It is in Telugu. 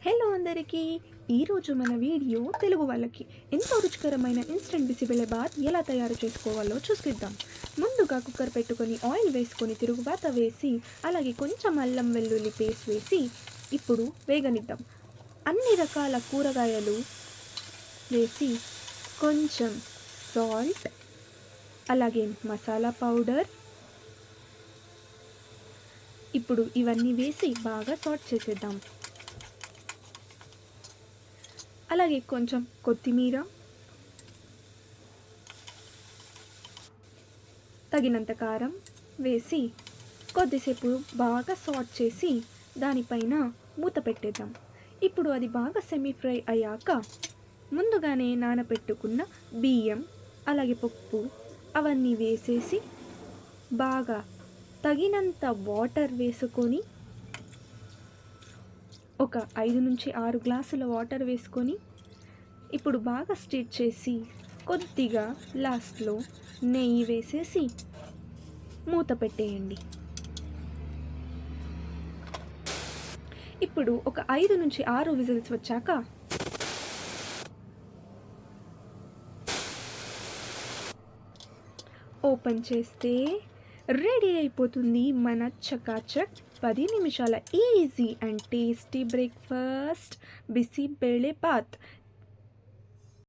హలో అందరికీ! ఈరోజు మన వీడియో తెలుగు వాళ్ళకి ఎంతో రుచికరమైన ఇన్స్టెంట్ బిసిబెళెబాత్ ఎలా తయారు చేసుకోవాలో చూసిద్దాం. ముందుగా కుక్కర్ పెట్టుకొని ఆయిల్ వేసుకొని తిరుగుబాత వేసి అలాగే కొంచెం అల్లం వెల్లుల్లి పేస్ట్ వేసి ఇప్పుడు వేగనిద్దాం. అన్ని రకాల కూరగాయలు వేసి కొంచెం సాల్ట్ అలాగే మసాలా పౌడర్ ఇప్పుడు ఇవన్నీ వేసి బాగా సాట్ చేసేద్దాం. అలాగే కొంచెం కొత్తిమీర, తగినంత కారం వేసి కొద్దిసేపు బాగా సాట్ చేసి దానిపైన మూత పెట్టేద్దాం. ఇప్పుడు అది బాగా సెమీ ఫ్రై అయ్యాక ముందుగానే నానబెట్టుకున్న బియ్యం అలాగే పప్పు అవన్నీ వేసేసి బాగా తగినంత వాటర్ వేసుకొని ఒక 5 నుంచి 6 గ్లాసుల వాటర్ వేసుకొని ఇప్పుడు బాగా స్టిర్ చేసి కొద్దిగా లాస్ట్లో నెయ్యి వేసేసి మూత పెట్టేయండి. ఇప్పుడు ఒక 5 నుంచి 6 విజిల్స్ వచ్చాక ఓపెన్ చేస్తే రెడీ అయిపోతుంది మన చకాచక్ 10 నిమిషాల ఈజీ అండ్ టేస్టీ బ్రేక్ఫాస్ట్ బిసిబెళెబాత్.